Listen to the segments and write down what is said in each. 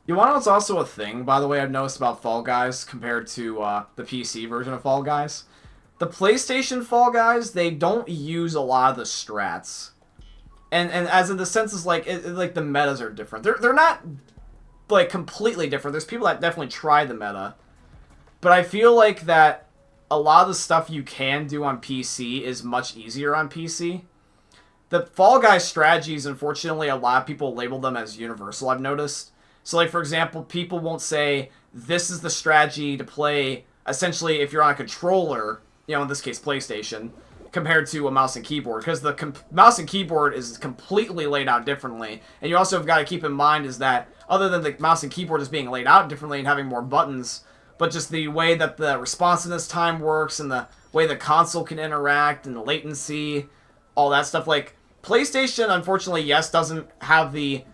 You want to know what's also a thing, by the way, I've noticed about Fall Guys compared to the PC version of Fall Guys? The PlayStation Fall Guys, they don't use a lot of the strats. And as in the sense is like, like the metas are different. They're not, like, completely different. There's people that definitely try the meta. But I feel like that a lot of the stuff you can do on PC is much easier on PC. The Fall Guys strategies, unfortunately, a lot of people label them as universal, I've noticed. So, like, for example, people won't say, this is the strategy to play, essentially, if you're on a controller, you know, in this case, PlayStation, compared to a mouse and keyboard. Because the mouse and keyboard is completely laid out differently. And you also have got to keep in mind is that, other than the mouse and keyboard is being laid out differently and having more buttons, but just the way that the responsiveness time works and the way the console can interact and the latency, all that stuff. Like, PlayStation, unfortunately, yes, doesn't have the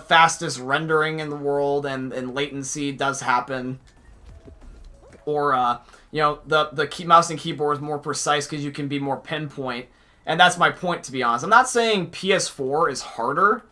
fastest rendering in the world, and latency does happen. Or, you know, the mouse and keyboard is more precise because you can be more pinpoint. And that's my point, to be honest. I'm not saying PS4 is harder.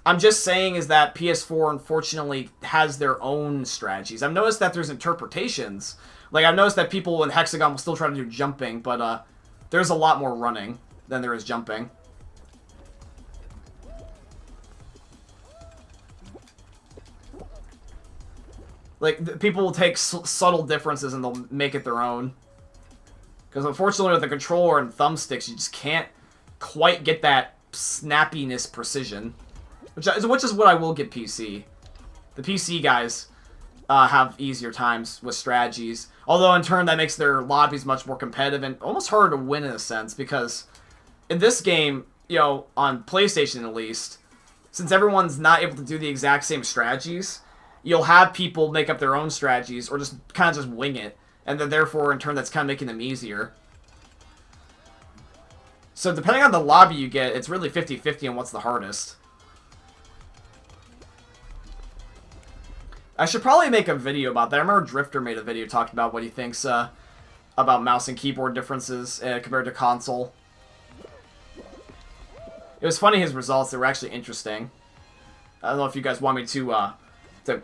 I'm just saying is that PS4, unfortunately, has their own strategies. I've noticed that there's interpretations. Like, I've noticed that people in Hexagon will still try to do jumping, but there's a lot more running than there is jumping. Like, people will take subtle differences and they'll make it their own. Because unfortunately with the controller and thumbsticks, you just can't quite get that snappiness precision. Which is what I will give PC. The PC guys have easier times with strategies. Although in turn that makes their lobbies much more competitive and almost harder to win in a sense. Because in this game, you know, on PlayStation at least, since everyone's not able to do the exact same strategies, you'll have people make up their own strategies or just kind of just wing it. And then therefore, in turn, that's kind of making them easier. So depending on the lobby you get, it's really 50-50 on what's the hardest. I should probably make a video about that. I remember Drifter made a video talking about what he thinks about mouse and keyboard differences compared to console. It was funny, his results. They were actually interesting. I don't know if you guys want me to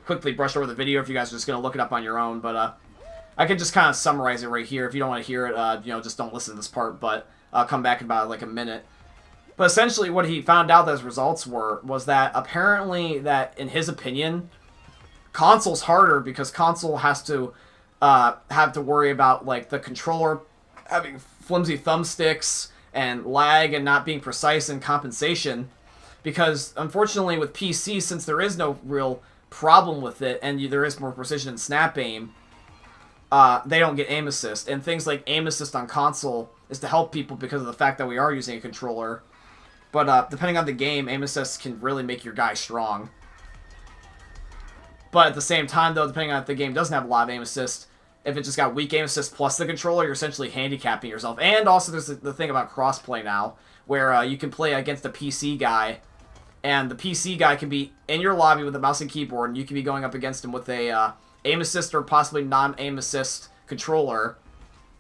quickly brush over the video, if you guys are just going to look it up on your own, but I can just kind of summarize it right here. If you don't want to hear it, you know, just don't listen to this part, but I'll come back in about like a minute. But essentially what he found out that his results was that apparently that, in his opinion, console's harder because console has to have to worry about like the controller having flimsy thumbsticks and lag and not being precise and compensation. Because unfortunately with PC, since there is no real problem with it and there is more precision in snap aim, they don't get aim assist. And things like aim assist on console is to help people because of the fact that we are using a controller. But depending on the game, aim assist can really make your guy strong. But at the same time, though, depending on if the game doesn't have a lot of aim assist, if it just got weak aim assist plus the controller, you're essentially handicapping yourself. And also there's the thing about crossplay now, where you can play against a PC guy, and the PC guy can be in your lobby with a mouse and keyboard, and you can be going up against him with a aim assist or possibly non-aim assist controller.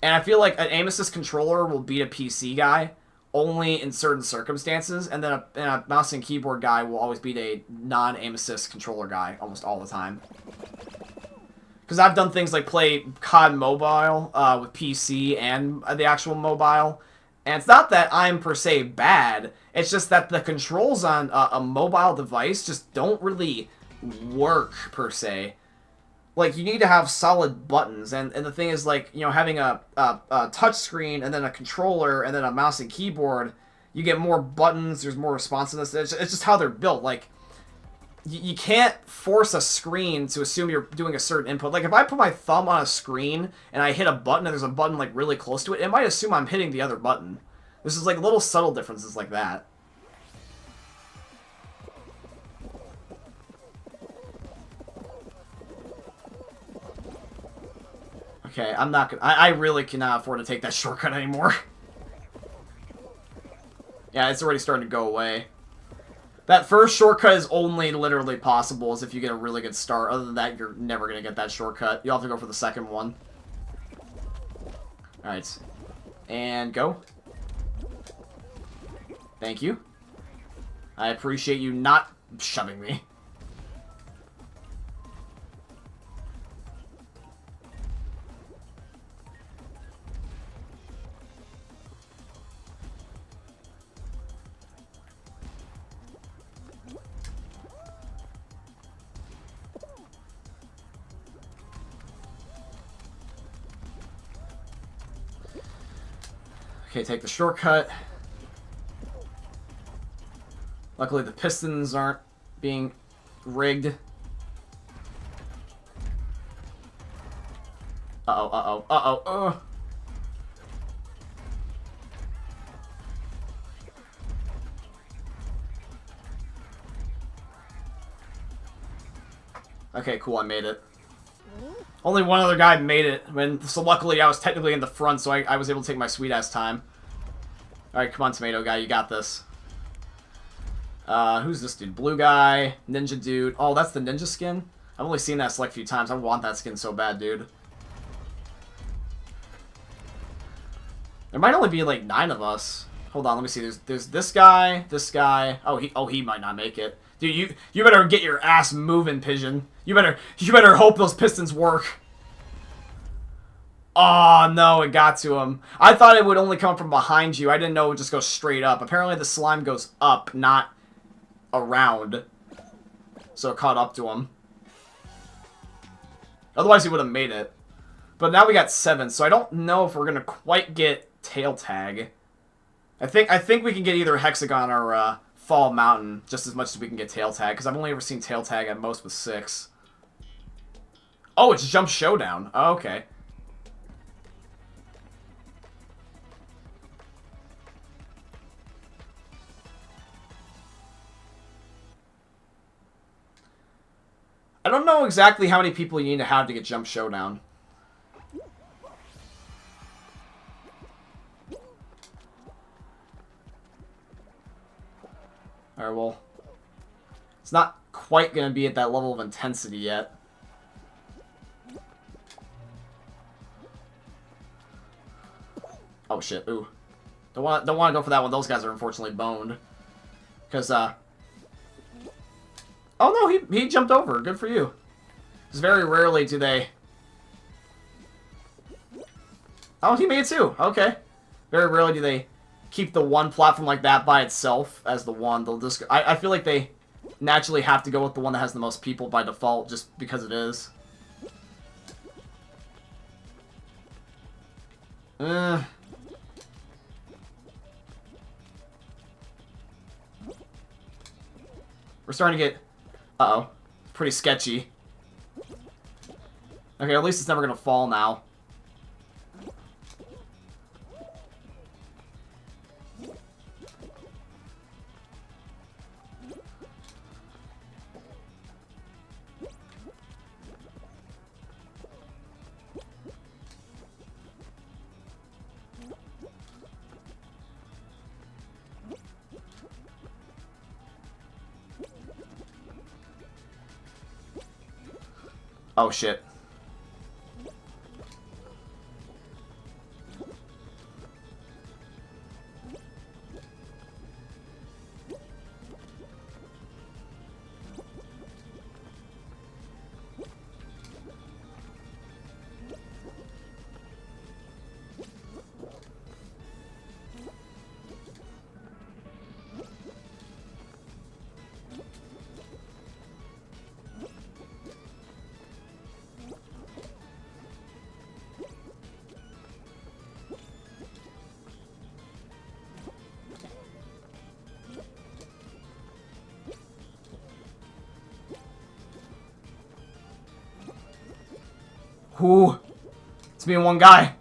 And I feel like an aim assist controller will beat a PC guy only in certain circumstances, and then a mouse and keyboard guy will always beat a non-aim assist controller guy almost all the time. Because I've done things like play COD Mobile with PC and the actual mobile, and it's not that I'm per se bad, it's just that the controls on a mobile device just don't really work per se. Like, you need to have solid buttons, and the thing is, like, you know, having a touch screen and then a controller and then a mouse and keyboard, you get more buttons, there's more responsiveness. It's just how they're built. Like, you can't force a screen to assume you're doing a certain input. Like, if I put my thumb on a screen and I hit a button and there's a button, like, really close to it, it might assume I'm hitting the other button. This is, like, little subtle differences like that. Okay, I'm not gonna... I really cannot afford to take that shortcut anymore. Yeah, it's already starting to go away. That first shortcut is only literally possible as if you get a really good start. Other than that, you're never going to get that shortcut. You'll have to go for the second one. Alright. And go. Thank you. I appreciate you not shoving me. Okay, take the shortcut. Luckily, the pistons aren't being rigged. Uh-oh, uh-oh, uh-oh, Okay, cool, I made it. Only one other guy made it, so luckily I was technically in the front, so I was able to take my sweet-ass time. Alright, come on, tomato guy, you got this. Who's this dude? Blue guy, ninja dude. Oh, that's the ninja skin? I've only seen that select few times. I want that skin so bad, dude. There might only be, like, 9 of us. Hold on, let me see. There's this guy, this guy. Oh, he might not make it. Dude, you better get your ass moving, Pigeon. You better hope those pistons work. Oh, no, it got to him. I thought it would only come from behind you. I didn't know it would just go straight up. Apparently the slime goes up, not around. So it caught up to him. Otherwise he would have made it. But now we got 7, so I don't know if we're going to quite get tail tag. I think we can get either Hexagon or Fall Mountain just as much as we can get tail tag, because I've only ever seen tail tag at most with 6. Oh, it's Jump Showdown. Oh, okay. I don't know exactly how many people you need to have to get Jump Showdown. Alright, well, it's not quite going to be at that level of intensity yet. Oh shit, ooh. Don't want to go for that one. Those guys are unfortunately boned. Because, oh no, he jumped over. Good for you. Because very rarely do they... Oh, he made it too. Okay. Very rarely do they keep the one platform like that by itself as the one. They'll just... I feel like they naturally have to go with the one that has the most people by default, just because it is. We're starting to get... Uh-oh. Pretty sketchy. Okay, at least it's never gonna fall now. Oh, shit. Ooh. It's me and one guy.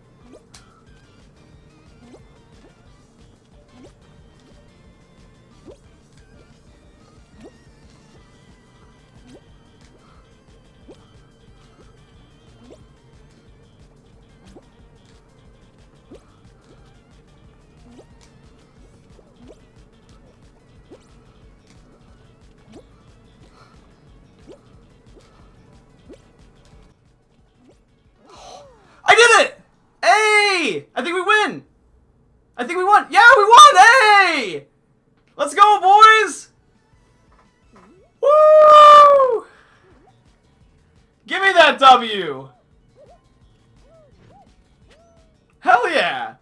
Hey! I think we win! I think we won! Yeah, we won! Hey! Let's go, boys! Woo! Give me that W! Hell yeah!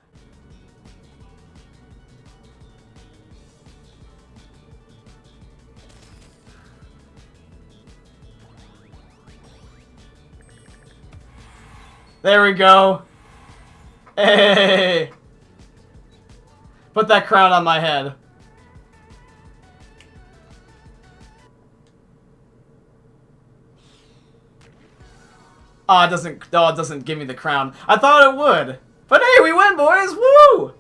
There we go. Hey! Put that crown on my head. Oh, it doesn't give me the crown. I thought it would. But hey, we win, boys! Woo!